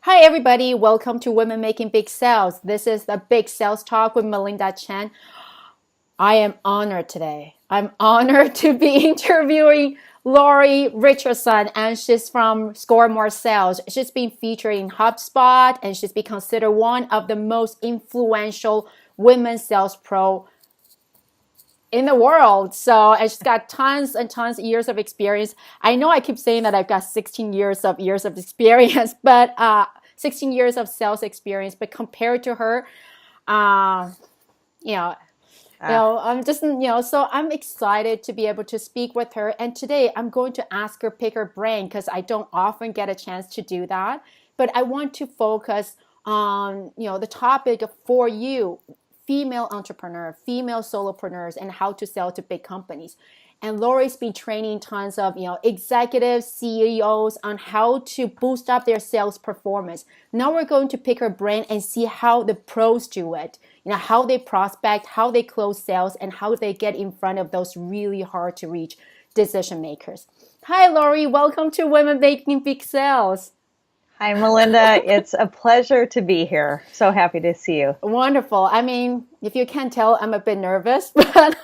Hi, everybody. Welcome to Women Making Big Sales. This is the Big Sales Talk with Melinda Chen. I am honored today. I'm honored to be interviewing Lori Richardson, and she's from Score More Sales. She's been featured in HubSpot, and she's been considered one of the most influential women sales pro in the world. So, and she's got tons and tons of years of experience. I know I keep saying that I've got 16 years of experience, but 16 years of sales experience. But compared to her, uh, you know, I'm just, so I'm excited to be able to speak with her. And today I'm going to ask her, pick her brain, because I don't often get a chance to do that. But I want to focus on, the topic for you, female entrepreneur, female solopreneurs, and how to sell to big companies. And Lori's been training tons of, executives, CEOs on how to boost up their sales performance. Now we're going to pick her brain and see how the pros do it. How they prospect, how they close sales, and how they get in front of those really hard to reach decision makers. Hi, Lori. Welcome to Women Making Big Sales. Hi, Melinda. It's a pleasure to be here. So happy to see you. Wonderful. I mean, if you can't tell, I'm a bit nervous, but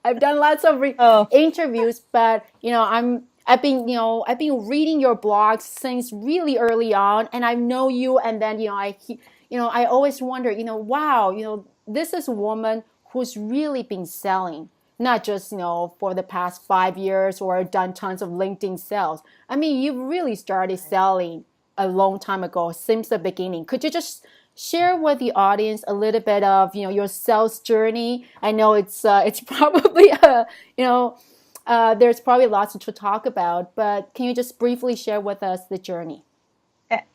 I've done lots of Oh, interviews. But I've been reading your blogs since really early on, and I know you. And then I always wonder, wow, this is a woman who's really been selling, not just for the past 5 years or done tons of LinkedIn sales. I mean, you've really started selling a long time ago, since the beginning. Could you just share with the audience a little bit of your sales journey? I know it's probably there's probably lots to talk about, but can you just briefly share with us the journey?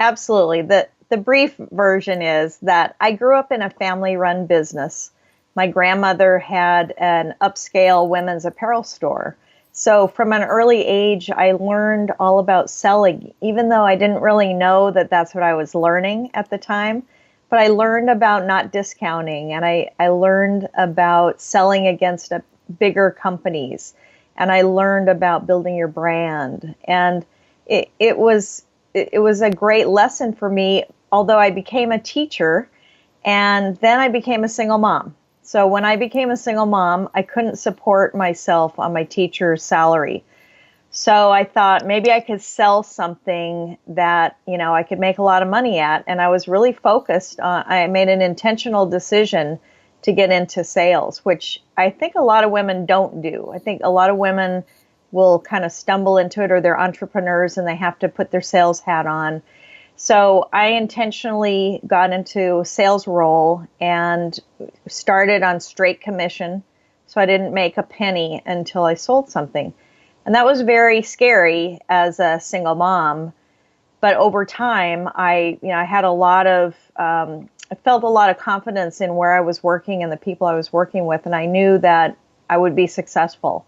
absolutely. The brief version is that I grew up in a family-run business. My grandmother had an upscale women's apparel store. So from an early age, I learned all about selling, even though I didn't really know that that's what I was learning at the time. But I learned about not discounting, and I learned about selling against bigger companies, and I learned about building your brand. And it was a great lesson for me, although I became a teacher, and then I became a single mom. So when I became a single mom, I couldn't support myself on my teacher's salary. So I thought maybe I could sell something that, I could make a lot of money at. And I was really focused on, I made an intentional decision to get into sales, which I think a lot of women don't do. I think a lot of women will kind of stumble into it, or they're entrepreneurs and they have to put their sales hat on. So I intentionally got into a sales role and started on straight commission. So I didn't make a penny until I sold something. And that was very scary as a single mom. But over time, I had a lot of, I felt a lot of confidence in where I was working and the people I was working with. And I knew that I would be successful.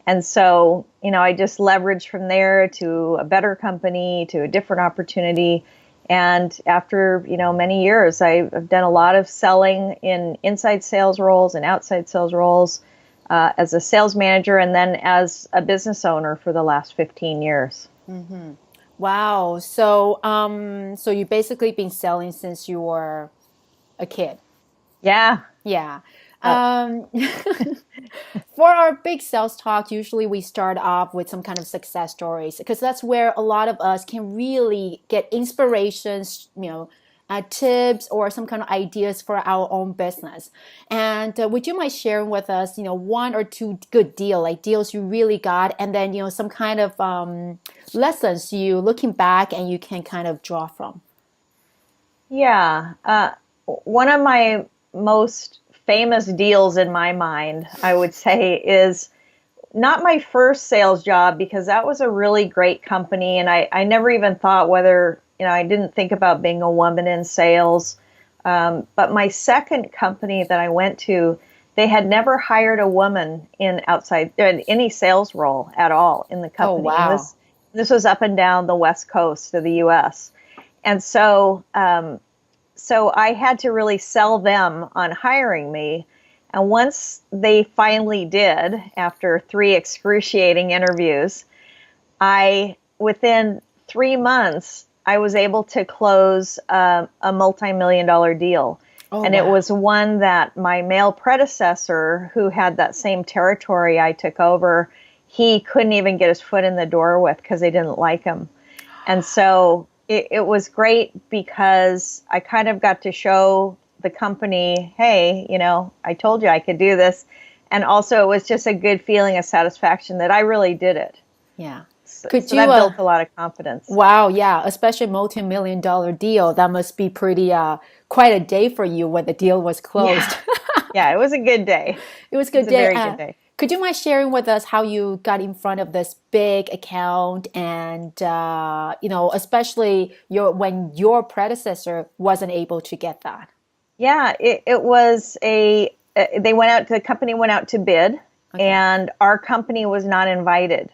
And so, I just leveraged from there to a better company, to a different opportunity. And after, many years, I've done a lot of selling in inside sales roles and outside sales roles, as a sales manager, and then as a business owner for the last 15 years. Wow. So you basically been selling since you were a kid. Yeah. Yeah. Uh, Um, for our big sales talk, usually we start off with some kind of success stories, because that's where a lot of us can really get inspirations, tips or some kind of ideas for our own business. And would you mind sharing with us, one or two good like deals you really got, and then, some kind of lessons you looking back and you can kind of draw from? yeah. One of my most famous deals in my mind, I would say, is not my first sales job, because that was a really great company. And I never even thought whether, I didn't think about being a woman in sales. But my second company that I went to, they had never hired a woman in any sales role at all in the Oh, company. And wow. this was up and down the West Coast of the US. And so I had to really sell them on hiring me. And once they finally did, after 3 excruciating interviews, within 3 months, I was able to close a multi-million-dollar deal. Oh, And it wow. was one that my male predecessor, who had that same territory I took over, he couldn't even get his foot in the door with because they didn't like him. And so it was great because I kind of got to show the company, hey, I told you I could do this. And also it was just a good feeling of satisfaction that I really did it. Yeah. So, Could so you, that built a lot of confidence. wow, yeah, especially multi-million dollar deal. That must be pretty, quite a day for you when the deal was closed. Yeah. Yeah, it was a good day. It was a It good was a day. very good day. Could you mind sharing with us how you got in front of this big account and, especially when your predecessor wasn't able to get that? Yeah, it was the company went out to bid, Okay. and our company was not invited.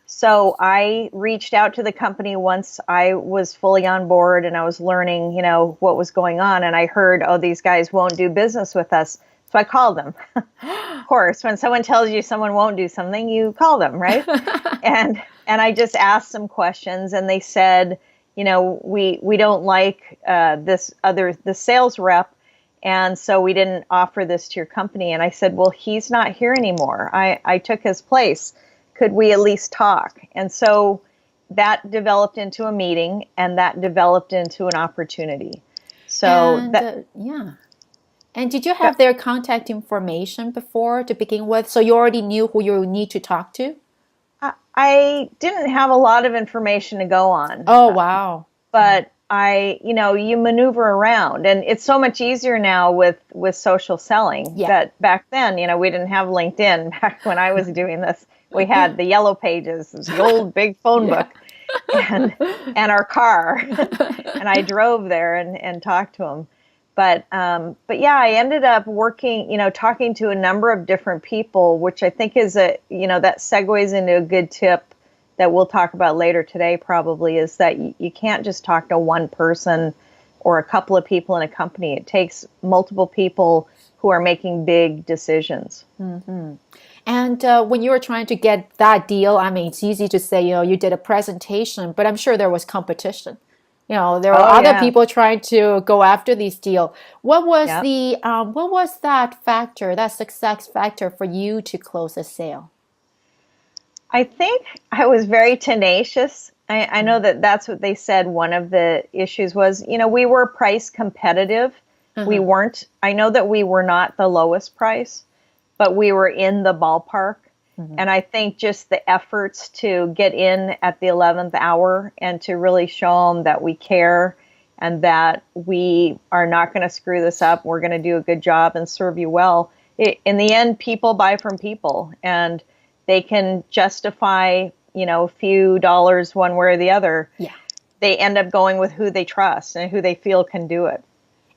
So I reached out to the company once I was fully on board and I was learning, what was going on. And I heard, oh, these guys won't do business with us. So I called them. Of course, when someone tells you someone won't do something, you call them, right? and I just asked some questions, and they said, we don't like the sales rep, and so we didn't offer this to your company. And I said, well, he's not here anymore. I took his place. Could we at least talk? And so that developed into a meeting, and that developed into an opportunity. So And yeah. And did you have their contact information before to begin with? So you already knew who you need to talk to? I didn't have a lot of information to go on. Oh, wow. But you maneuver around, and it's so much easier now with social selling. Yeah. That back then, we didn't have LinkedIn. Back when I was doing this, we had the yellow pages, the old big phone book, and our car, and I drove there and talked to them. But yeah, I ended up working, talking to a number of different people, which I think is that segues into a good tip that we'll talk about later today probably, is that you can't just talk to one person or a couple of people in a company. It takes multiple people who are making big decisions. Mm-hmm. And when you were trying to get that deal, I mean, it's easy to say, you did a presentation, but I'm sure there was competition. There were other people trying to go after these deals. What was what was that factor, that success factor for you to close a sale? I think I was very tenacious. I know that's what they said. One of the issues was, we were price competitive. We weren't, I know that we were not the lowest price, but we were in the ballpark. And I think just the efforts to get in at the 11th hour and to really show them that we care and that we are not going to screw this up. We're going to do a good job and serve you well. In the end, people buy from people, and they can justify, a few dollars one way or the other. Yeah. They end up going with who they trust and who they feel can do it.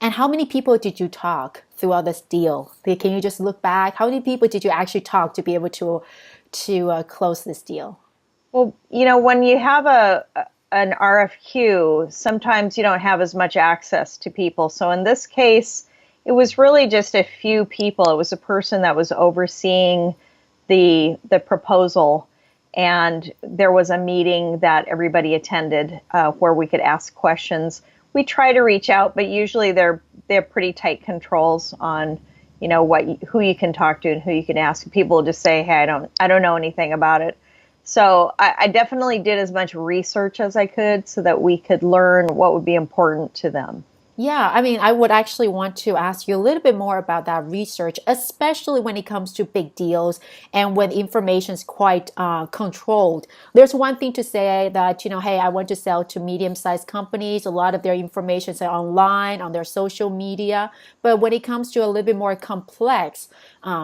And how many people did you talk throughout this deal? Can you just look back? How many people did you actually talk to be able to close this deal? Well, when you have an RFQ, sometimes you don't have as much access to people. So in this case, it was really just a few people. It was a person that was overseeing the proposal, and there was a meeting that everybody attended where we could ask questions. We try to reach out, but usually they're pretty tight controls on, who you can talk to and who you can ask. People will just say, hey, I don't know anything about it. So I definitely did as much research as I could so that we could learn what would be important to them. Yeah, I mean, I would actually want to ask you a little bit more about that research, especially when it comes to big deals and when information is quite controlled. There's one thing to say that, hey, I want to sell to medium-sized companies. A lot of their information is online, on their social media. But when it comes to a little bit more complex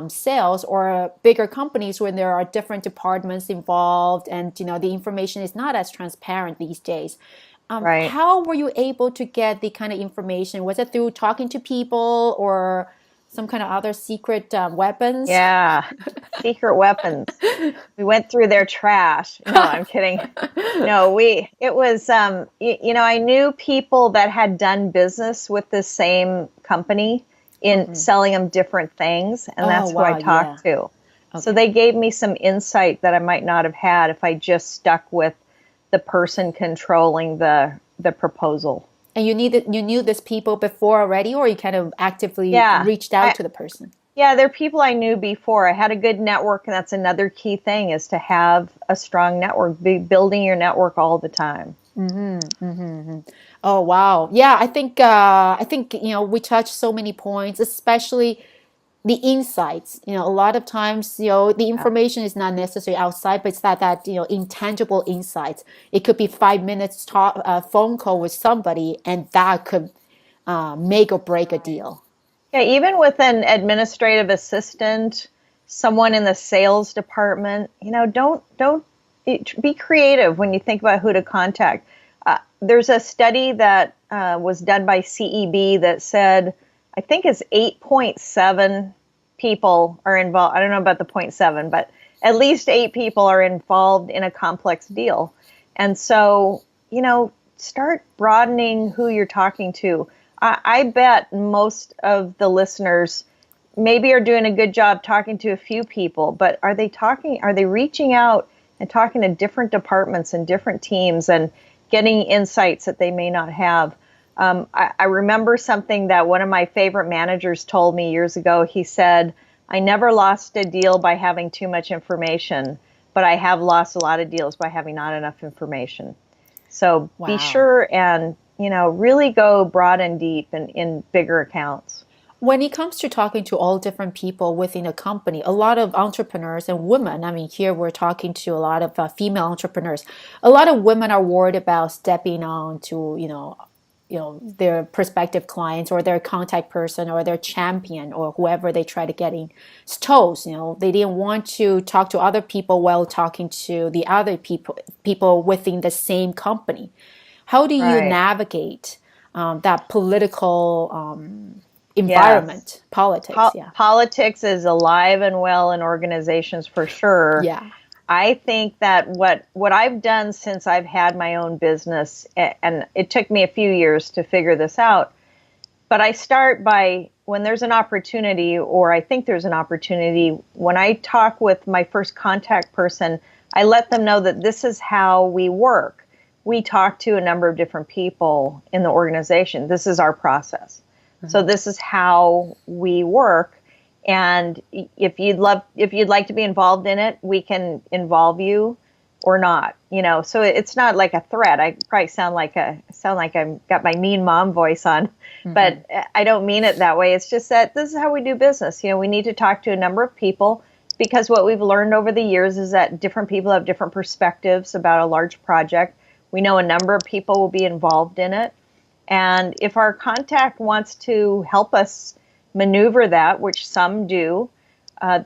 sales or bigger companies when there are different departments involved and, the information is not as transparent these days. Right. How were you able to get the kind of information? Was it through talking to people or some kind of other secret weapons? Yeah, secret weapons. We went through their trash. No, I'm kidding. No, it was, I knew people that had done business with the same company in selling them different things, and that's who I talked to. Okay. So they gave me some insight that I might not have had if I just stuck with the person controlling the the proposal. And you knew these people before already, or you kind of actively Yeah. reached out to the person? Yeah, they're people I knew before. I had a good network, and that's another key thing, is to have a strong network, be building your network all the time. Oh wow. Yeah, I think we touched so many points, especially the insights. A lot of times, the Yeah. information is not necessarily outside, but it's that intangible insights. It could be 5 minutes talk, phone call with somebody, and that could make or break a Right. deal. Yeah, even with an administrative assistant, someone in the sales department, don't be creative when you think about who to contact. There's a study that was done by CEB that said, I think it's 8.7 people are involved. I don't know about the point 0.7, but at least 8 people are involved in a complex deal. And so, start broadening who you're talking to. I bet most of the listeners maybe are doing a good job talking to a few people, but are they reaching out and talking to different departments and different teams and getting insights that they may not have? I remember something that one of my favorite managers told me years ago. He said, I never lost a deal by having too much information, but I have lost a lot of deals by having not enough information. So be Wow. sure and, really go broad and deep in bigger accounts. When it comes to talking to all different people within a company, a lot of entrepreneurs and women, I mean, here we're talking to a lot of female entrepreneurs. A lot of women are worried about stepping on to, their prospective clients or their contact person or their champion or whoever they try to get in toes. They didn't want to talk to other people while talking to the other people within the same company. How do you Right. navigate that political Yes. environment, politics? Yeah. Politics is alive and well in organizations for sure. Yeah. I think that what I've done since I've had my own business, and it took me a few years to figure this out, but I start by, when there's an opportunity, or I think there's an opportunity, when I talk with my first contact person, I let them know that this is how we work. We talk to a number of different people in the organization. This is our process. So this is how we work. And if you'd like to be involved in it, we can involve you or not. So it's not like a threat. I probably sound like I've got my mean mom voice on, but I don't mean it that way. It's just that this is how we do business. We need to talk to a number of people, because what we've learned over the years is that different people have different perspectives about a large project. We know a number of people will be involved in it. And if our contact wants to help us maneuver that, which some do,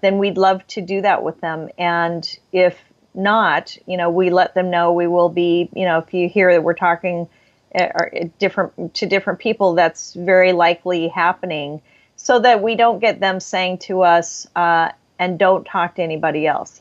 then we'd love to do that with them. And if not, we let them know we will be, if you hear that we're talking different people, that's very likely happening, so that we don't get them saying to us, and don't talk to anybody else.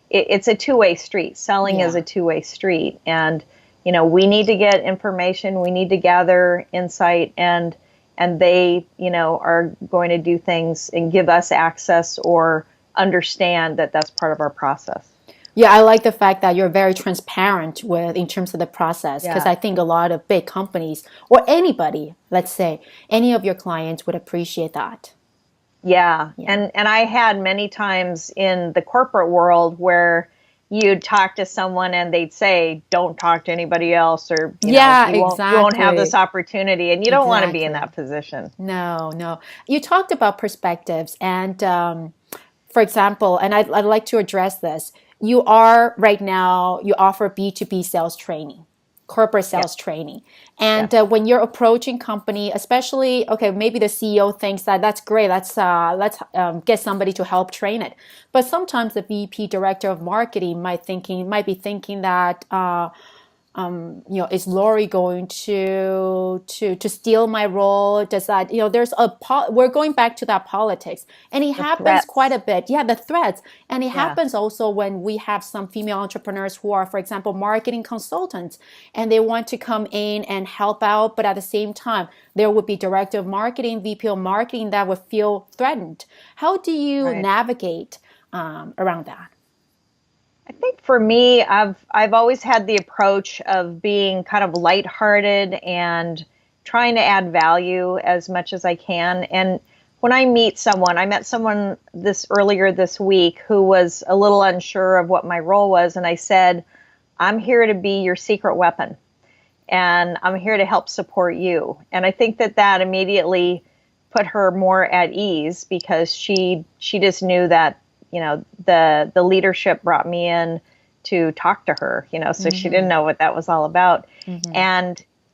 It's a two-way street. Selling is Yeah. a two-way street. And we need to get information, we need to gather insight, and they, are going to do things and give us access or understand that that's part of our process. Yeah, I like the fact that you're very transparent in terms of the process, because Yeah. I think a lot of big companies or anybody, let's say, any of your clients would appreciate that. Yeah. Yeah. And I had many times in the corporate world where you'd talk to someone and they'd say, don't talk to anybody else, or, Yeah, you won't have this exactly. opportunity, and you don't want to be in Exactly. that position. No, no. You talked about perspectives, and for example, and I'd like to address this. You are right now, you offer B2B sales training, corporate Yeah. sales training. And Yes. when you're approaching company, especially, okay, maybe the CEO thinks that that's great. Let's get somebody to help train it. But sometimes the VP, director of marketing, might be thinking that is Lori going to steal my role? Does that, there's we're going back to that politics, and it The happens quite threats. a bit. Yeah, the threats, and it Yeah. happens also when we have some female entrepreneurs who are, for example, marketing consultants, and they want to come in and help out, but at the same time, there would be director of marketing, VP of marketing that would feel threatened. How do you Right. navigate around that? I think for me, I've always had the approach of being kind of lighthearted and trying to add value as much as I can. And when I meet someone, I met someone earlier this week who was a little unsure of what my role was, and I said, "I'm here to be your secret weapon, and I'm here to help support you." And I think that immediately put her more at ease because she just knew that, the leadership brought me in to talk to her, so she didn't know what that was all about.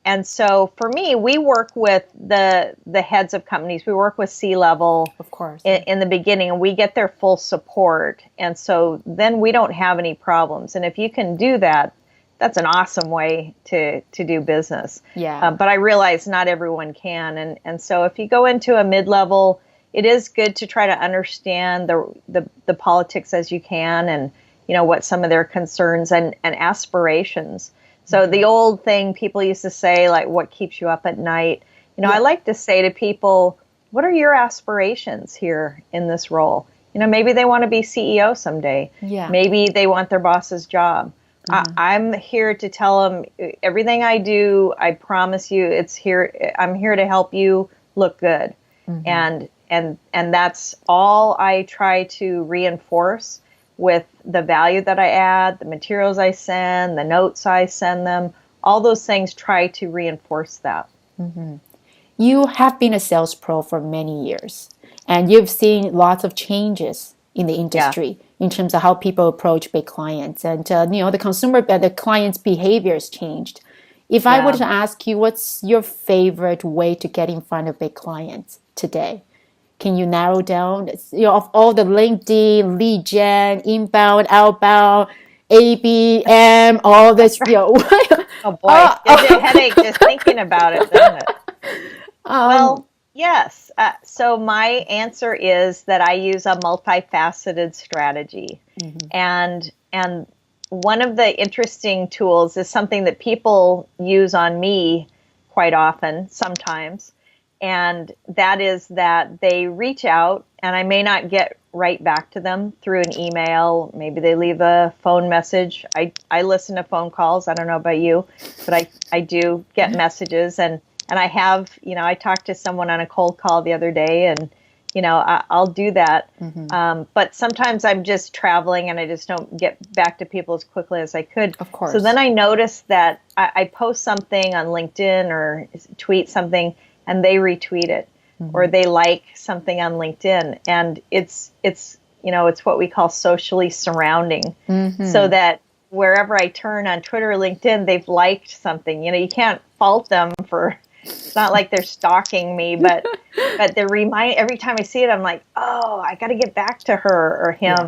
And so for me, we work with the heads of companies. We work with C-level, Of course, in the beginning, and we get their full support. And so then we don't have any problems. And if you can do that, that's an awesome way to do business. Yeah. But I realize not everyone can. And so if you go into a mid-level, it is good to try to understand the politics as you can, and what some of their concerns and aspirations. So the old thing people used to say, like, what keeps you up at night? I like to say to people, what are your aspirations here in this role? Maybe they want to be CEO someday. Yeah. Maybe they want their boss's job. I'm here to tell them everything I do, I promise you I'm here to help you look good. And that's all I try to reinforce with the value that I add, the materials I send, the notes I send them, all those things try to reinforce that. You have been a sales pro for many years, and you've seen lots of changes in the industry in terms of how people approach big clients, and the client's behaviors changed. If I were to ask you, what's your favorite way to get in front of big clients today? Can you narrow down, of all the LinkedIn, lead gen, inbound, outbound, ABM, all this, Oh boy, gives you a headache just thinking about it, doesn't it? Well, yes. So my answer is that I use a multifaceted strategy. And one of the interesting tools is something that people use on me quite often, sometimes. And that is that they reach out, and I may not get right back to them through an email. Maybe they leave a phone message. I listen to phone calls. I don't know about you, but I do get messages. And I have, I talked to someone on a cold call the other day, and, I'll do that. But sometimes I'm just traveling and I just don't get back to people as quickly as I could. Of course. So then I notice that I post something on LinkedIn or tweet something, and they retweet it, or they like something on LinkedIn, and it's what we call socially surrounding, so that wherever I turn on Twitter or LinkedIn, they've liked something. You can't fault them for. It's not like they're stalking me, but every time I see it, I'm like, oh, I got to get back to her or him.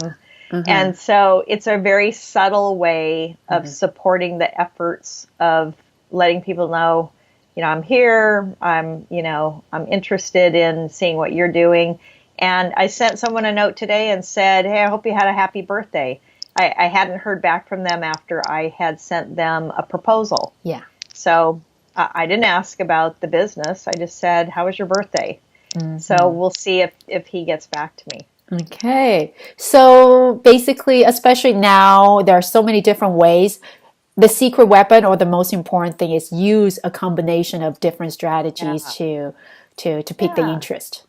And so it's a very subtle way of supporting the efforts of letting people know, I'm here, I'm interested in seeing what you're doing. And I sent someone a note today and said, hey, I hope you had a happy birthday. I hadn't heard back from them after I had sent them a proposal. Yeah. So I didn't ask about the business. I just said, how was your birthday? So we'll see if he gets back to me. Okay. So basically, especially now, there are so many different ways. The secret weapon, or the most important thing, is use a combination of different strategies to pick the interest.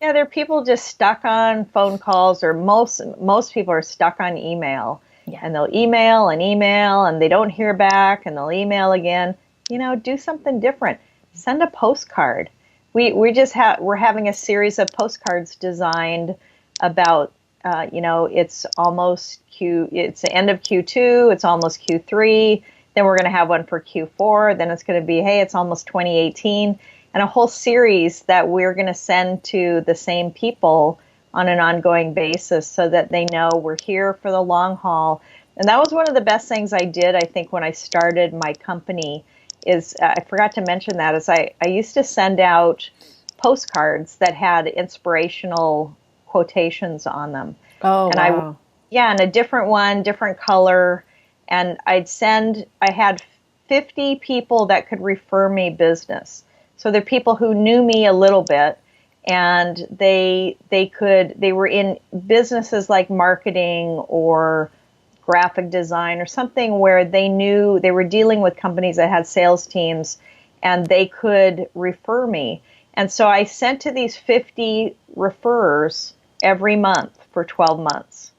Yeah, there are people just stuck on phone calls, or most people are stuck on email. Yeah. And they'll email and they don't hear back, and they'll email again. Do something different. Send a postcard. We're having a series of postcards designed about it's almost it's the end of Q2, it's almost Q3, then we're going to have one for Q4, then it's going to be, hey, it's almost 2018, and a whole series that we're going to send to the same people on an ongoing basis so that they know we're here for the long haul. And that was one of the best things I did, I think, when I started my company, is I forgot to mention that, is I used to send out postcards that had inspirational quotations on them. Oh, and wow. And a different one, different color. And I had 50 people that could refer me business. So they're people who knew me a little bit, and they were in businesses like marketing or graphic design or something where they knew they were dealing with companies that had sales teams and they could refer me. And so I sent to these 50 referrers every month for 12 months.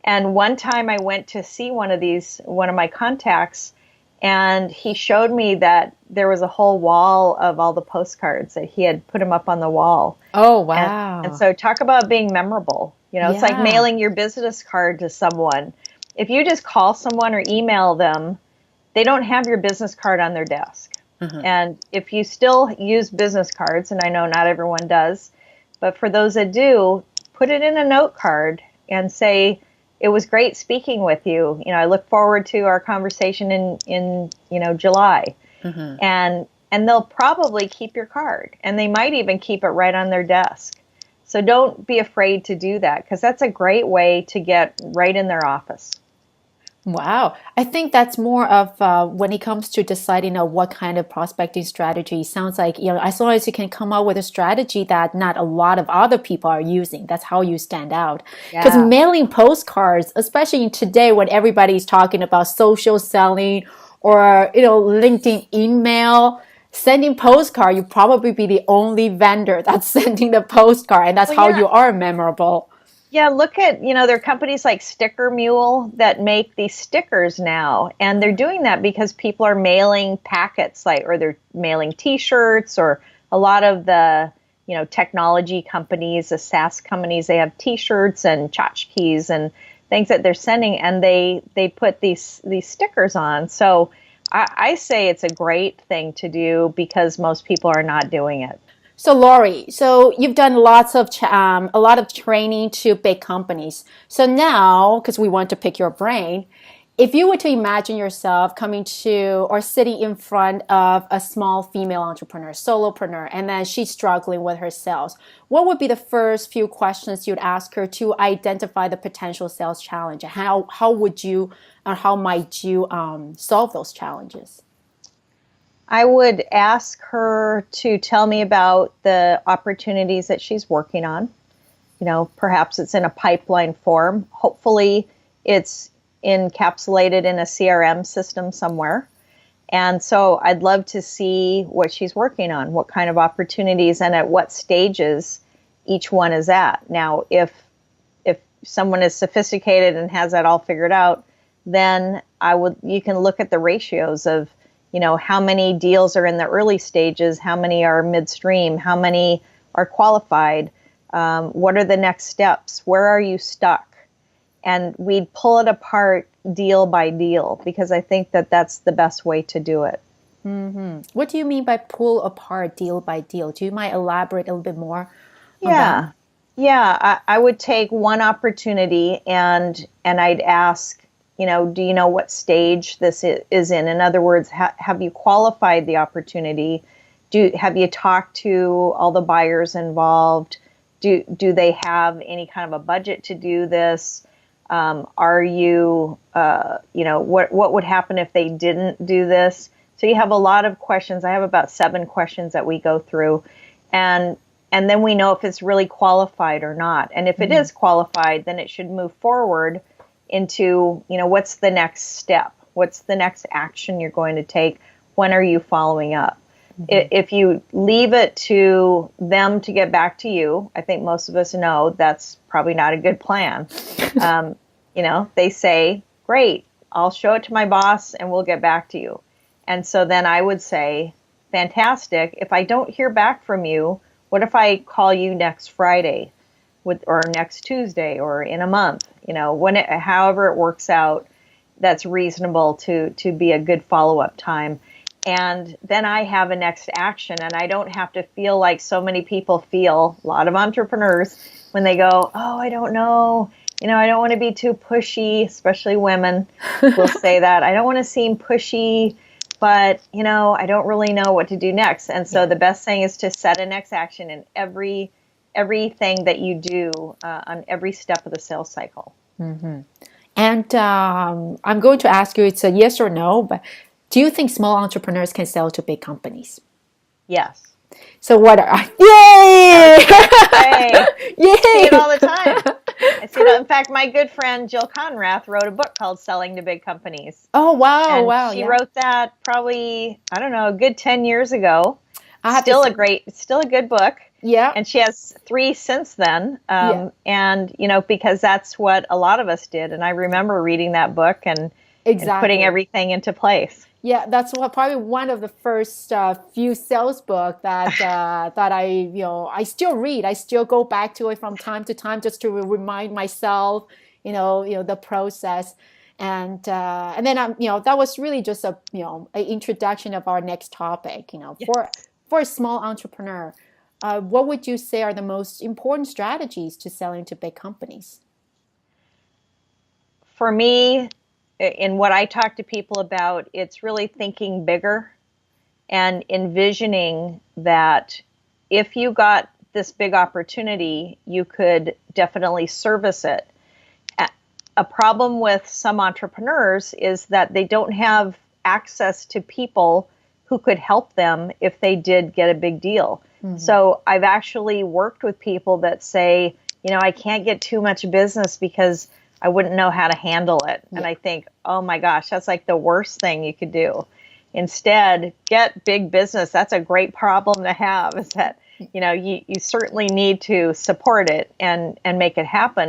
And one time I went to see one of my contacts, and he showed me that there was a whole wall of all the postcards that he had put them up on the wall. Oh, wow. And so talk about being memorable. It's like mailing your business card to someone. If you just call someone or email them, they don't have your business card on their desk. And if you still use business cards, and I know not everyone does, but for those that do, put it in a note card and say, it was great speaking with you. I look forward to our conversation in July. And they'll probably keep your card, and they might even keep it right on their desk. So don't be afraid to do that, because that's a great way to get right in their office. Wow. I think that's more of when it comes to deciding what kind of prospecting strategy. Sounds like, as long as you can come up with a strategy that not a lot of other people are using, that's how you stand out. Because mailing postcards, especially today when everybody's talking about social selling or, LinkedIn email, sending postcard, you probably be the only vendor that's sending the postcard, and that's how you are memorable. Yeah, look at, there are companies like Sticker Mule that make these stickers now, and they're doing that because people are mailing packets, or they're mailing T-shirts, or a lot of the, technology companies, the SaaS companies, they have T-shirts and tchotchkes and things that they're sending, and they put these stickers on. So I say it's a great thing to do because most people are not doing it. So Lori, you've done a lot of training to big companies. So now, because we want to pick your brain, if you were to imagine yourself coming to or sitting in front of a small female entrepreneur, solopreneur, and then she's struggling with her sales, what would be the first few questions you'd ask her to identify the potential sales challenge? How would you, or how might you solve those challenges? I would ask her to tell me about the opportunities that she's working on. Perhaps it's in a pipeline form. Hopefully it's encapsulated in a CRM system somewhere. And so I'd love to see what she's working on, what kind of opportunities and at what stages each one is at. Now, if someone is sophisticated and has that all figured out, then you can look at the ratios of how many deals are in the early stages, how many are midstream, how many are qualified, what are the next steps, where are you stuck? And we'd pull it apart deal by deal, because I think that that's the best way to do it. Mm-hmm. What do you mean by pull apart deal by deal? Do you mind elaborate a little bit more on Yeah. that? Yeah, I would take one opportunity and I'd ask, do you know what stage this is in? In other words, have you qualified the opportunity? Have you talked to all the buyers involved? Do they have any kind of a budget to do this? Are you, what would happen if they didn't do this? So you have a lot of questions. I have about 7 questions that we go through, and then we know if it's really qualified or not. And if it is qualified, then it should move forward into, what's the next step? What's the next action you're going to take? When are you following up? If you leave it to them to get back to you, I think most of us know that's probably not a good plan. They say, great, I'll show it to my boss and we'll get back to you. And so then I would say, fantastic. If I don't hear back from you, what if I call you next Friday or next Tuesday or in a month? However it works out, that's reasonable to be a good follow-up time. And then I have a next action, and I don't have to feel like so many people feel, a lot of entrepreneurs, when they go, oh, I don't know, I don't want to be too pushy, especially women will say that. I don't want to seem pushy, but, I don't really know what to do next. And so the best thing is to set a next action in everything that you do on every step of the sales cycle. Mm-hmm. And I'm going to ask you, it's a yes or no, but do you think small entrepreneurs can sell to big companies? Yes. So what are... Yay! Hey, Yay! see it all the time. I see that. In fact, my good friend Jill Conrath wrote a book called Selling to Big Companies. Oh, wow, And wow, she yeah. wrote that probably, I don't know, a good 10 years ago. I have to say, Still a good book. yeah, And she has 3 since then. yeah, And, because that's what a lot of us did. And I remember reading that book and putting exactly. everything into place. Yeah, that's probably one of the first few sales book that that I still read. I still go back to it from time to time just to remind myself, the process, and then that was really just a introduction of our next topic. Yes. For a small entrepreneur, what would you say are the most important strategies to selling to big companies? For me, in what I talk to people about, it's really thinking bigger and envisioning that if you got this big opportunity, you could definitely service it. A problem with some entrepreneurs is that they don't have access to people who could help them if they did get a big deal. Mm-hmm. So I've actually worked with people that say, I can't get too much business because I wouldn't know how to handle it. Yeah. And I think, oh my gosh, that's like the worst thing you could do. Instead, get big business. That's a great problem to have, is that, you certainly need to support it and make it happen.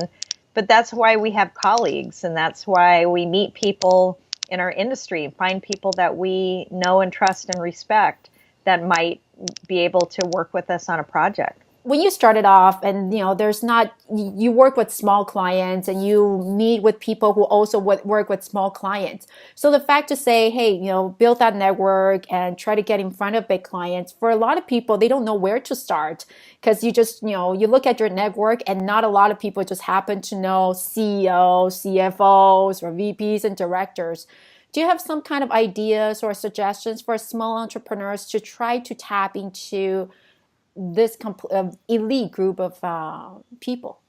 But that's why we have colleagues, and that's why we meet people in our industry, find people that we know and trust and respect that might be able to work with us on a project. When you started off and, you work with small clients and you meet with people who also work with small clients. So the fact to say, hey, build that network and try to get in front of big clients, for a lot of people, they don't know where to start because you just, you look at your network and not a lot of people just happen to know CEOs, CFOs, or VPs and directors. Do you have some kind of ideas or suggestions for small entrepreneurs to try to tap into this elite group of people?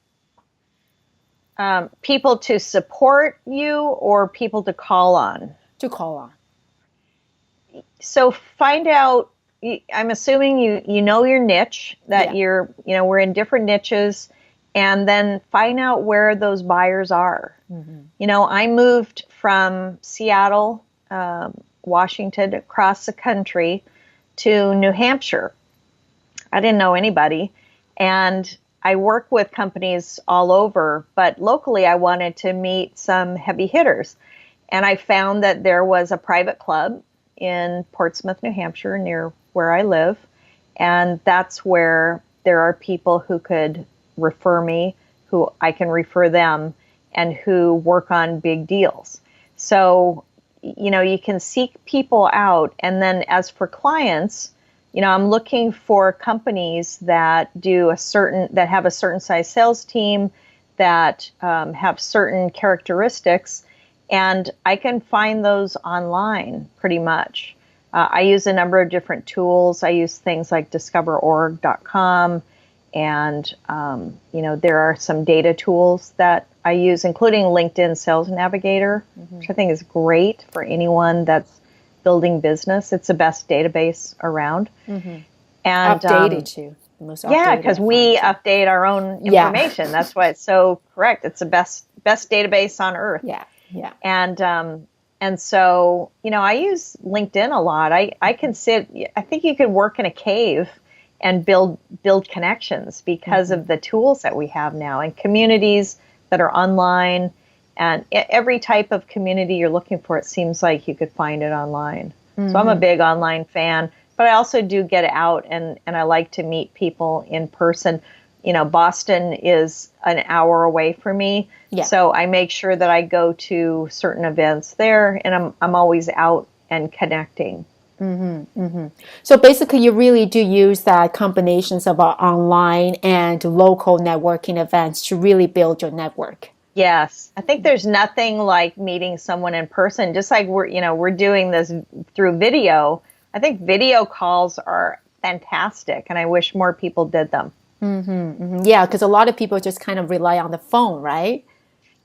People to support you or people to call on? To call on. So find out, I'm assuming you know your niche, that we're in different niches, and then find out where those buyers are. Mm-hmm. I moved from Seattle, Washington, across the country to New Hampshire. I didn't know anybody, and I work with companies all over, but locally I wanted to meet some heavy hitters. And I found that there was a private club in Portsmouth, New Hampshire, near where I live, and that's where there are people who could refer me, who I can refer them, and who work on big deals. So, you can seek people out, and then as for clients, I'm looking for companies that have a certain size sales team, that have certain characteristics, and I can find those online pretty much. I use a number of different tools. I use things like discoverorg.com, and there are some data tools that I use, including LinkedIn Sales Navigator, mm-hmm. which I think is great for anyone that's building business. It's the best database around. Mm-hmm. And updated too. Because we update our own information. Yeah. That's why it's so correct. It's the best database on earth. Yeah. Yeah. And so, I use LinkedIn a lot. I think you could work in a cave and build connections because mm-hmm. of the tools that we have now, and communities that are online. And every type of community you're looking for, it seems like you could find it online. Mm-hmm. So I'm a big online fan, but I also do get out and I like to meet people in person. Boston is an hour away from me. Yeah. So I make sure that I go to certain events there, and I'm always out and connecting. Mm-hmm, mm-hmm. So basically, you really do use that combinations of online and local networking events to really build your network. Yes. I think there's nothing like meeting someone in person, just like we're doing this through video. I think video calls are fantastic, and I wish more people did them. Mm-hmm, mm-hmm. Yeah, because a lot of people just kind of rely on the phone, right?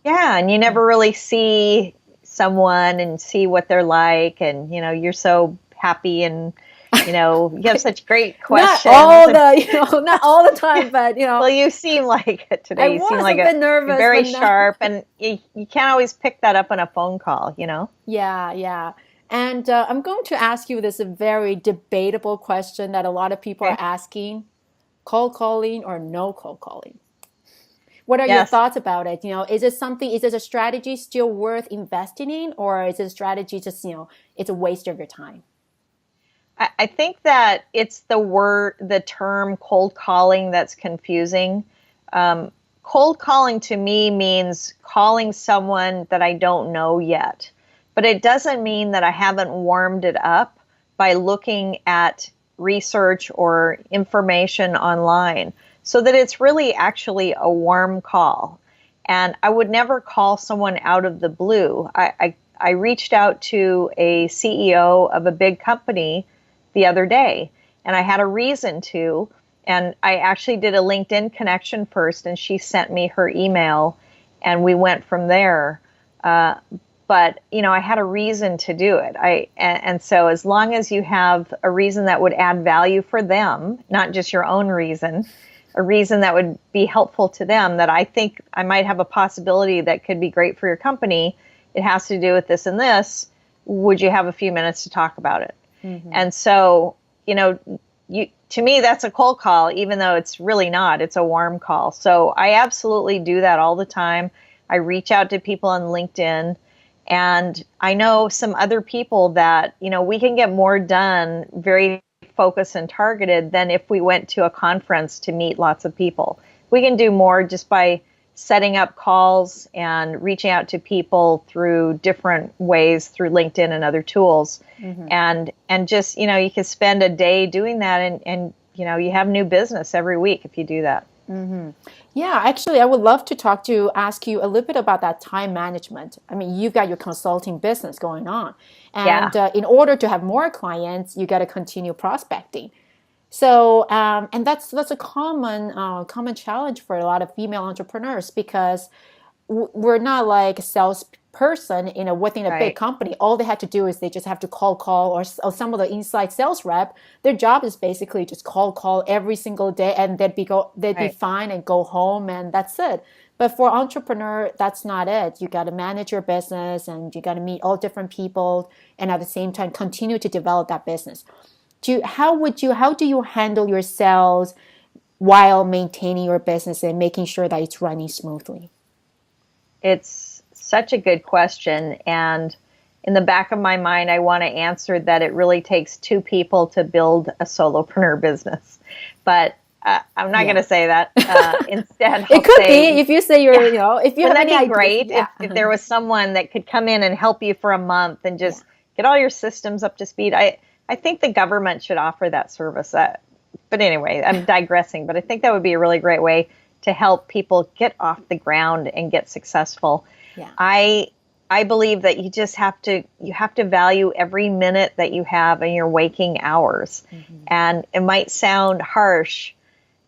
Yeah, and you never really see someone and see what they're like, and you're so happy and You have such great Not questions. all not all the time, but Well, you seem like it I today. You seem was like a bit nervous, very but no. sharp, and you can't always pick that up on a phone call, Yeah, yeah. And I'm going to ask you this very debatable question that a lot of people are Okay. asking: cold calling or no cold calling? What are your Yes. thoughts about it? Is it a strategy still worth investing in, or is it a strategy just, it's a waste of your time? I think that it's the term cold calling that's confusing. Um, Cold calling to me means calling someone that I don't know yet, but it doesn't mean that I haven't warmed it up by looking at research or information online, so that it's really actually a warm call. And I would never call someone out of the blue. I reached out to a CEO of a big company the other day, and I had a reason to. And I actually did a LinkedIn connection first, and she sent me her email, and we went from there. But I had a reason to do it. And so as long as you have a reason that would add value for them, not just your own reason, a reason that would be helpful to them, that I think I might have a possibility that could be great for your company. It has to do with this and this. Would you have a few minutes to talk about it? Mm-hmm. And so, to me, that's a cold call, even though it's really not. It's a warm call. So I absolutely do that all the time. I reach out to people on LinkedIn, and I know some other people that, we can get more done very focused and targeted than if we went to a conference to meet lots of people. We can do more just by setting up calls and reaching out to people through different ways through LinkedIn and other tools. Mm-hmm. And just, you can spend a day doing that, and you have new business every week if you do that. Mm-hmm. Yeah, actually, I would love to ask you a little bit about that time management. I mean, you've got your consulting business going on, Yeah. and in order to have more clients, you got to continue prospecting. So, and that's a common challenge for a lot of female entrepreneurs, because we're not like a salesperson within a big Right. company. All they have to do is they just have to call, or some of the inside sales rep, their job is basically just call every single day, and they'd be Right. fine and go home, and that's it. But for entrepreneur, that's not it. You got to manage your business, and you got to meet all different people, and at the same time continue to develop that business. How do you handle your sales while maintaining your business and making sure that it's running smoothly? It's such a good question. And in the back of my mind, I want to answer that it really takes two people to build a solopreneur business. But I'm not going to say that. Instead, It could be if you say if you have wouldn't any that be ideas. great Yeah. if there was someone that could come in and help you for a month and just get all your systems up to speed? I think the government should offer that service. But anyway, I'm digressing. But I think that would be a really great way to help people get off the ground and get successful. Yeah. I believe that you have to value every minute that you have in your waking hours. Mm-hmm. And it might sound harsh.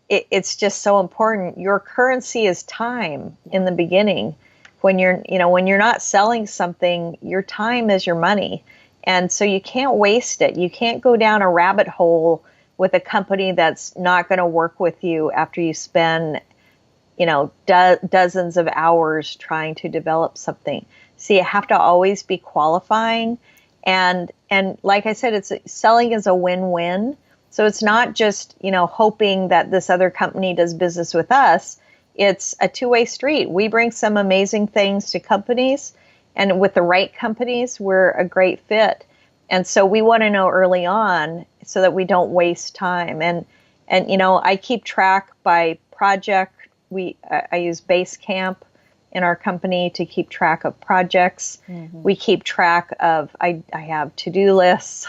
It's just so important. Your currency is time in the beginning. When you're not selling something, your time is your money. And so you can't waste it. You can't go down a rabbit hole with a company that's not going to work with you after you spend dozens of hours trying to develop something. So you have to always be qualifying. And like I said, selling is a win-win. So it's not just, hoping that this other company does business with us. It's a two-way street. We bring some amazing things to companies, and with the right companies, we're a great fit. And so we want to know early on so that we don't waste time. And I keep track by project. I use Basecamp in our company to keep track of projects. Mm-hmm. We keep track of, I have to-do lists.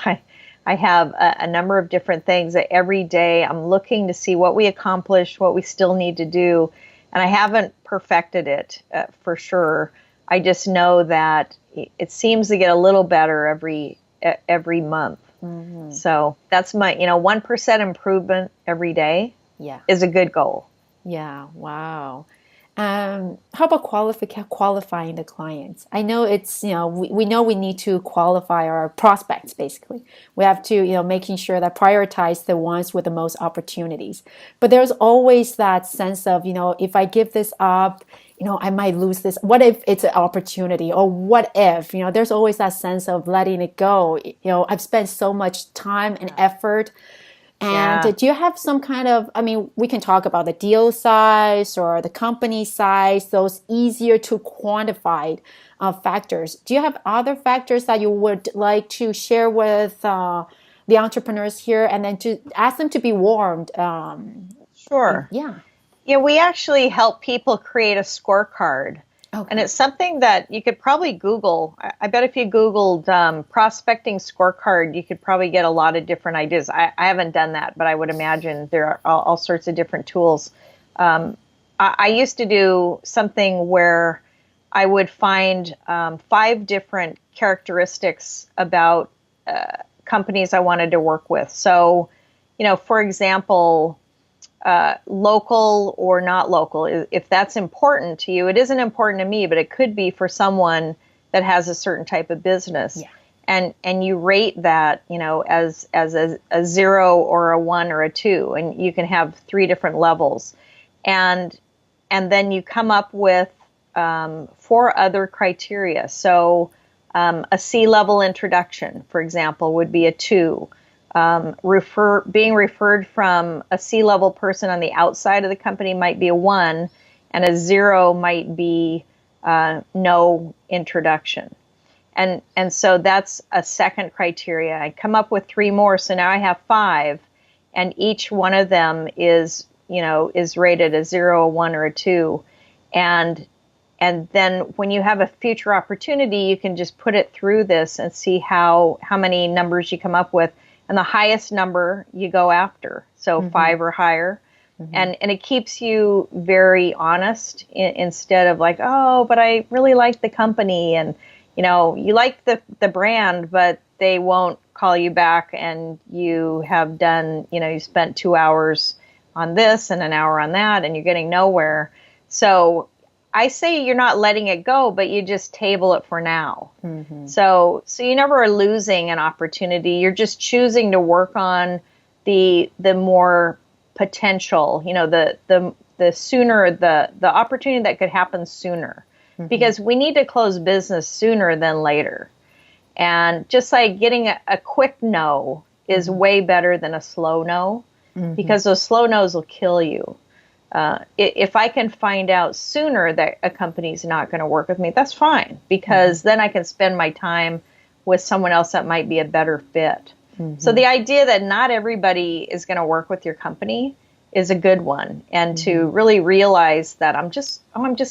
I have a number of different things that every day I'm looking to see what we accomplished, what we still need to do. And I haven't perfected it for sure. I just know that it seems to get a little better every month. Mm-hmm. So that's my, 1% improvement every day is a good goal. Yeah. Wow. How about qualifying the clients? I know it's, we know we need to qualify our prospects, basically. We have to, making sure that prioritize the ones with the most opportunities. But there's always that sense of, if I give this up, I might lose this. What if it's an opportunity? Or what if, there's always that sense of letting it go. I've spent so much time and effort. And Yeah. do you have some kind of, we can talk about the deal size or the company size, those easier to quantify factors. Do you have other factors that you would like to share with the entrepreneurs here and then to ask them to be warned? Sure. Yeah. Yeah, we actually help people create a scorecard. And Okay. it's something that you could probably Google. I bet if you Googled prospecting scorecard, you could probably get a lot of different ideas. I haven't done that, but I would imagine there are all sorts of different tools. I used to do something where I would find 5 different characteristics about companies I wanted to work with. So, for example, local or not local, if that's important to you. It isn't important to me, but it could be for someone that has a certain type of business. Yeah. And you rate that, as a 0 or a 1 or a 2, and you can have 3 different levels. And then you come up with 4 other criteria. So a C-level introduction, for example, would be a 2. Being referred from a C-level person on the outside of the company might be a 1, and a 0 might be no introduction. And so that's a second criteria. I come up with 3 more, so now I have 5, and each one of them is rated a 0, a 1, or a 2, and then when you have a future opportunity, you can just put it through this and see how many numbers you come up with. And the highest number you go after, so 5 or higher. And it keeps you very honest instead of like, oh, but I really like the company, and you like the brand, but they won't call you back, and you have done, you spent 2 hours on this and an hour on that, and you're getting nowhere. So I say you're not letting it go, but you just table it for now. So you never are losing an opportunity. You're just choosing to work on the more potential, the sooner, the opportunity that could happen sooner, because we need to close business sooner than later. And just like getting a quick no is way better than a slow no, because those slow no's will kill you. If I can find out sooner that a company's not going to work with me, that's fine, because then I can spend my time with someone else that might be a better fit. So the idea that not everybody is going to work with your company is a good one, and to really realize that I'm just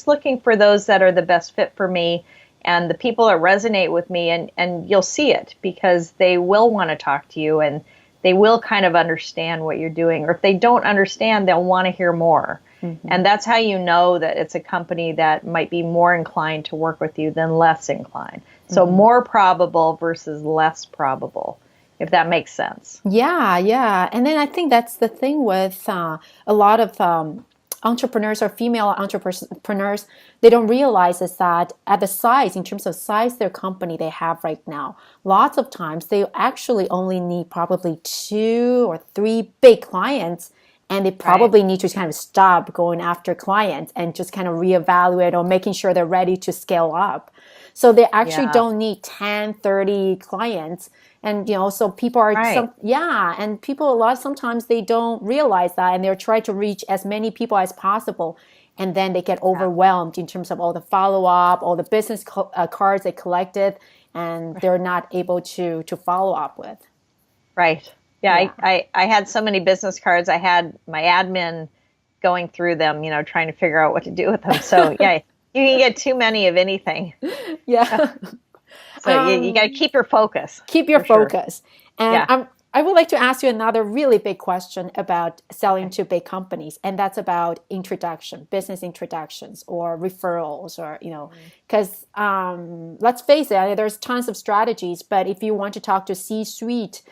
looking for those that are the best fit for me and the people that resonate with me, and you'll see it because they will want to talk to you, and they will kind of understand what you're doing. Or if they don't understand, they'll want to hear more. And that's how you know that it's a company that might be more inclined to work with you than less inclined. So more probable versus less probable, if that makes sense. Yeah. And then I think that's the thing with a lot of entrepreneurs or female entrepreneurs, they don't realize is that at the size, in terms of size their company they have right now, lots of times they actually only need probably 2 or 3 big clients, and they probably need to kind of stop going after clients and just kind of reevaluate or making sure they're ready to scale up. So they actually don't need 10, 30 clients. And, so people are, and people sometimes they don't realize that, and they're trying to reach as many people as possible. And then they get overwhelmed in terms of all the follow-up, all the business cards they collected, and they're not able to follow up with. Right. Yeah. I had so many business cards. I had my admin going through them, trying to figure out what to do with them. So yeah, you can get too many of anything. Yeah. So you got to keep your focus. Keep your focus. Sure. And I would like to ask you another really big question about selling to big companies, and that's about business introductions or referrals, or, because let's face it, there's tons of strategies, but if you want to talk to C-suite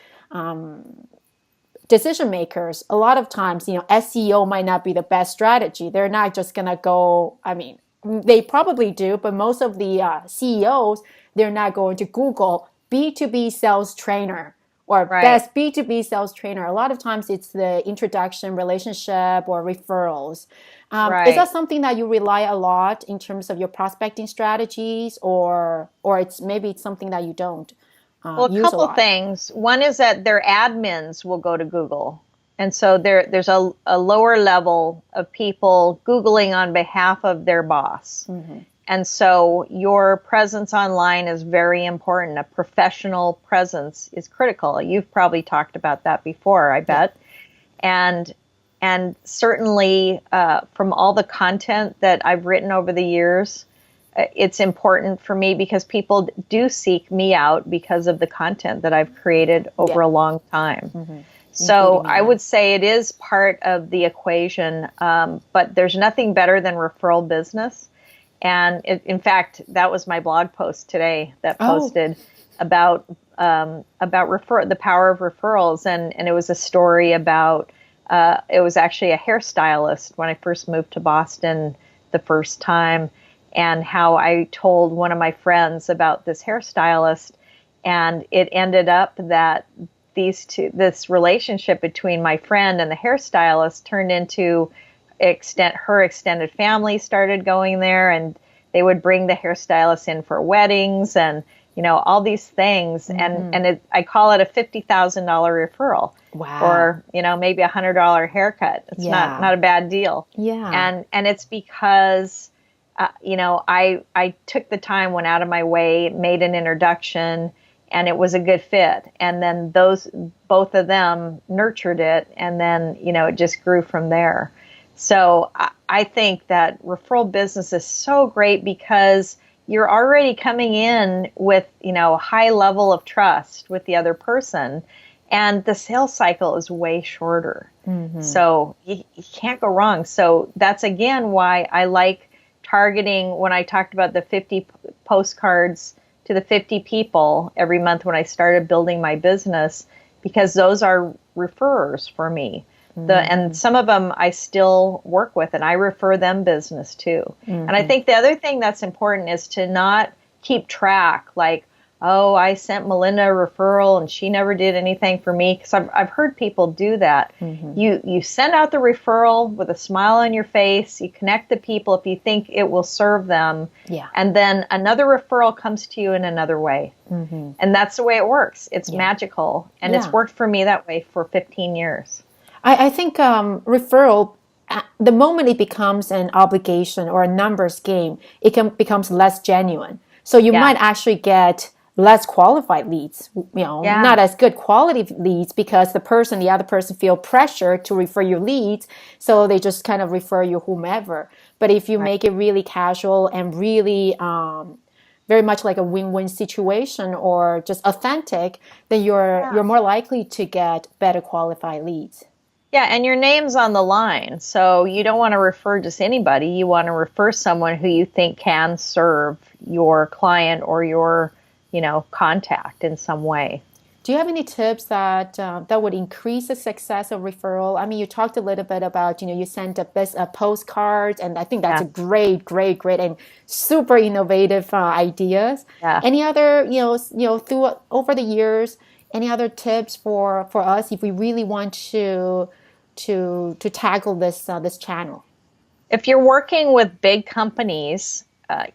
decision makers, a lot of times, SEO might not be the best strategy. They're not just going to go, I mean, they probably do, but most of the CEOs, they're not going to Google B2B sales trainer or best B2B sales trainer. A lot of times it's the introduction, relationship, or referrals. Is that something that you rely a lot in terms of your prospecting strategies, or it's something that you don't Well, a use couple a lot? things. One is that their admins will go to Google. And so there's a lower level of people Googling on behalf of their boss. Mm-hmm. And so your presence online is very important. A professional presence is critical. You've probably talked about that before, I bet. Yeah. And certainly from all the content that I've written over the years, it's important for me because people do seek me out because of the content that I've created over a long time. Mm-hmm. So I would say it is part of the equation, but there's nothing better than referral business. And in fact, that was my blog post today that posted about the power of referrals. And it was a story about, it was actually a hairstylist when I first moved to Boston the first time, and how I told one of my friends about this hairstylist, and it ended up that this relationship between my friend and the hairstylist turned into her extended family started going there, and they would bring the hairstylist in for weddings and all these things. Mm-hmm. And I call it a $50,000 referral. Wow. Or maybe $100 haircut. It's not a bad deal. Yeah. And it's because I took the time, went out of my way, made an introduction, and it was a good fit. And then both of them nurtured it, and then it just grew from there. So I think that referral business is so great because you're already coming in with, a high level of trust with the other person, and the sales cycle is way shorter. Mm-hmm. So you can't go wrong. So that's, again, why I like targeting when I talked about the 50 postcards to the 50 people every month when I started building my business, because those are referrers for me. Mm-hmm. And some of them I still work with, and I refer them business too. Mm-hmm. And I think the other thing that's important is to not keep track, like, oh, I sent Melinda a referral and she never did anything for me, because I've heard people do that. Mm-hmm. You send out the referral with a smile on your face, you connect the people if you think it will serve them, and then another referral comes to you in another way. Mm-hmm. And that's the way it works. It's magical, and it's worked for me that way for 15 years. I think referral, the moment it becomes an obligation or a numbers game, it becomes less genuine. So you might actually get less qualified leads, not as good quality leads, because the other person feel pressure to refer you leads. So they just kind of refer you whomever. But if you make it really casual and really very much like a win-win situation or just authentic, then you're more likely to get better qualified leads. Yeah, and your name's on the line. So you don't want to refer just anybody. You want to refer someone who you think can serve your client or your, contact in some way. Do you have any tips that would increase the success of referral? I mean, you talked a little bit about, you sent a postcard, and I think that's a great, and super innovative ideas. Yeah. Any other, over the years, any other tips for us if we really want to tackle this channel? If you're working with big companies,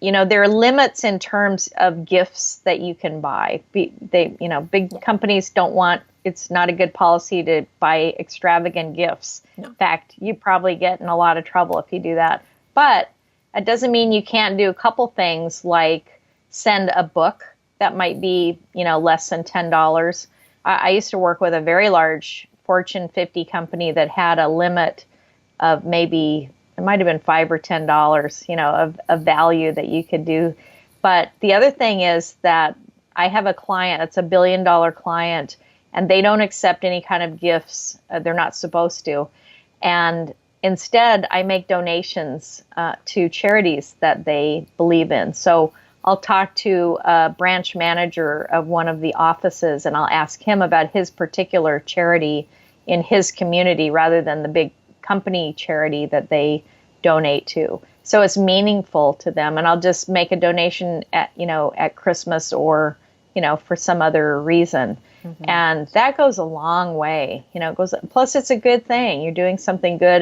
there are limits in terms of gifts that you can buy. Big companies don't want, it's not a good policy to buy extravagant gifts. No. In fact, you probably get in a lot of trouble if you do that. But it doesn't mean you can't do a couple things like send a book that might be, less than $10. I used to work with a very large Fortune 50 company that had a limit of maybe, it might have been $5 or $10, of value that you could do. But the other thing is that I have a client, it's $1 billion client, and they don't accept any kind of gifts. They're not supposed to. And instead, I make donations to charities that they believe in. So I'll talk to a branch manager of one of the offices, and I'll ask him about his particular charity in his community rather than the big company charity that they donate to. So it's meaningful to them, and I'll just make a donation at Christmas or for some other reason. And that goes a long way. It goes. Plus, it's a good thing. You're doing something good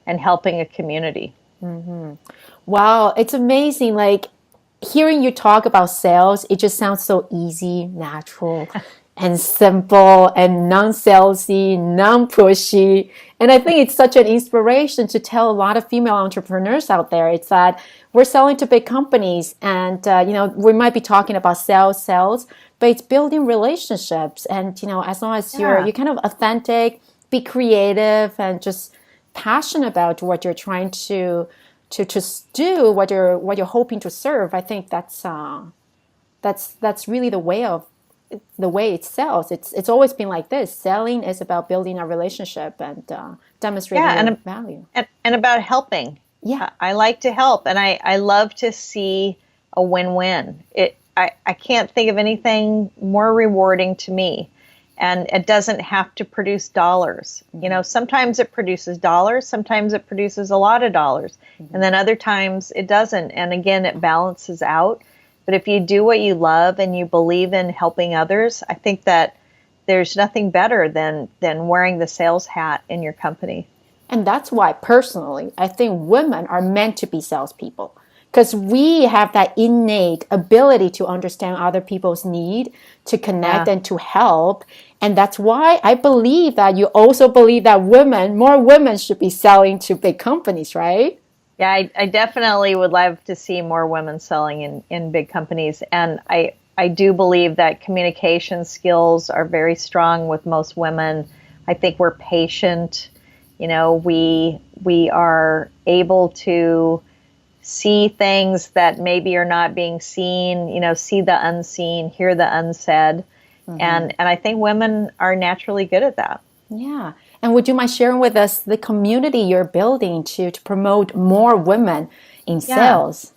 and helping a community. Wow, it's amazing. Like hearing you talk about sales, it just sounds so easy, natural, and simple, and non-salesy, non-pushy. And I think it's such an inspiration to tell a lot of female entrepreneurs out there. It's that we're selling to big companies, and we might be talking about sales, but it's building relationships. And as long as you're kind of authentic, be creative, and just passionate about what you're trying to just do, what you're hoping to serve. I think that's really the way it sells. It's always been like this. Selling is about building a relationship and demonstrating value. And about helping. Yeah. I like to help, and I love to see a win-win. I can't think of anything more rewarding to me. And it doesn't have to produce dollars. Sometimes it produces dollars, sometimes it produces a lot of dollars, and then other times it doesn't. And again, it balances out. But if you do what you love and you believe in helping others, I think that there's nothing better than wearing the sales hat in your company. And that's why, personally, I think women are meant to be salespeople. Because we have that innate ability to understand other people's need, to connect and to help. And that's why I believe that you also believe that more women should be selling to big companies, right? Yeah, I definitely would love to see more women selling in big companies. And I do believe that communication skills are very strong with most women. I think we're patient. We are able to see things that maybe are not being seen, see the unseen, hear the unsaid. And I think women are naturally good at that. Yeah. And would you mind sharing with us the community you're building to promote more women in sales?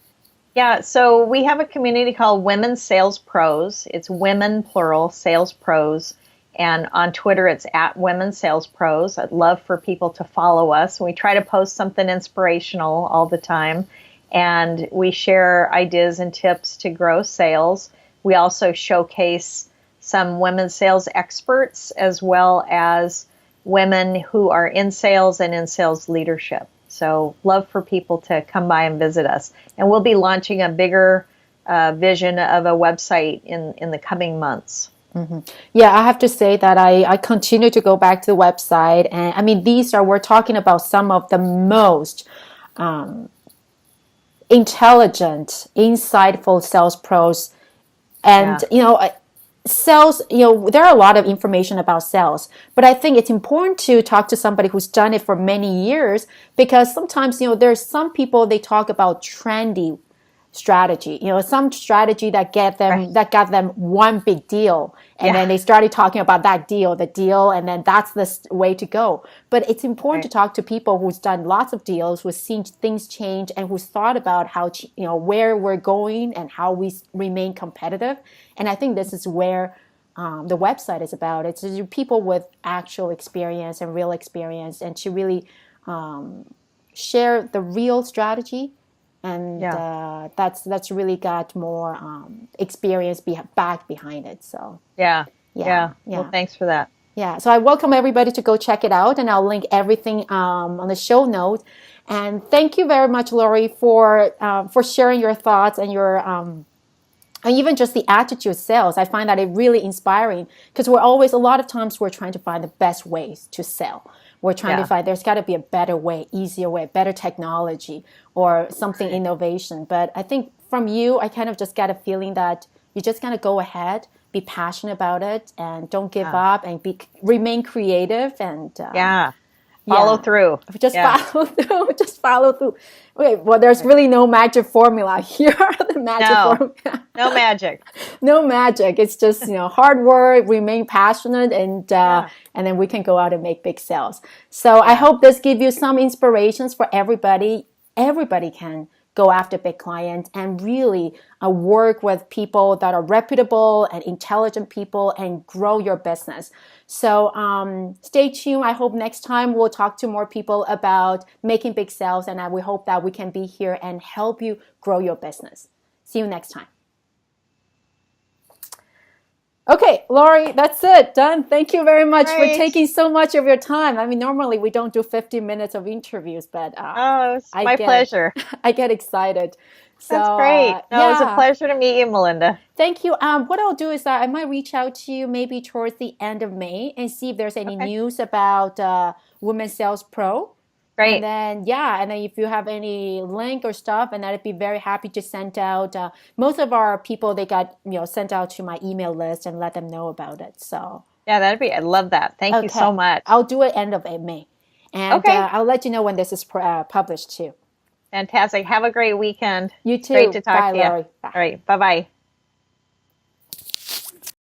Yeah, so we have a community called Women Sales Pros. It's women, plural, sales pros. And on Twitter, it's @Women Sales Pros. I'd love for people to follow us. We try to post something inspirational all the time. And we share ideas and tips to grow sales. We also showcase some women sales experts as well as women who are in sales and in sales leadership. So love for people to come by and visit us. And we'll be launching a bigger vision of a website in the coming months. Yeah, I have to say that I continue to go back to the website. And I mean, we're talking about some of the most intelligent, insightful sales pros. And, sales, there are a lot of information about sales, but I think it's important to talk to somebody who's done it for many years, because sometimes, there's some people, they talk about trendy strategy, some strategy that got them one big deal. And then they started talking about the deal, and then that's the way to go. But it's important to talk to people who's done lots of deals, who's seen things change, and who's thought about how, where we're going and how we remain competitive. And I think this is where the website is about. It's people with actual experience and real experience, and to really share the real strategy. And that's really got more experience back behind it. So yeah. Well, thanks for that. Yeah. So I welcome everybody to go check it out, and I'll link everything on the show notes. And thank you very much, Lori, for sharing your thoughts and your and even just the attitude sales. I find that it really inspiring, because a lot of times we're trying to find the best ways to sell. We're trying to find there's got to be a better way, easier way, better technology, or something innovation. But I think from you, I kind of just got a feeling that you just got to go ahead, be passionate about it, and don't give up, and remain creative, and follow through. Just follow through. Okay, well, there's really no magic formula. Here are the magic formula. No magic. No magic. It's just, hard work, remain passionate, and then we can go out and make big sales. So I hope this gives you some inspirations for everybody. Everybody can go after big clients and really work with people that are reputable and intelligent people and grow your business. So stay tuned. I hope next time we'll talk to more people about making big sales, and we hope that we can be here and help you grow your business. See you next time. Okay, Lori, that's it. Done. Thank you very much for taking so much of your time. I mean, normally we don't do 50 minutes of interviews, but it's my pleasure. I get excited. So, that's great. It was a pleasure to meet you, Melinda. Thank you. What I'll do is that I might reach out to you maybe towards the end of May and see if there's any news about Women Sales Pro. Great. And then, if you have any link or stuff, and I'd be very happy to send out. Most of our people, they got sent out to my email list and let them know about it. So yeah, I love that. Thank you so much. I'll do it end of May, and I'll let you know when this is published too. Fantastic. Have a great weekend. You too. Great to talk to you. Lori. Bye. All right. Bye-bye.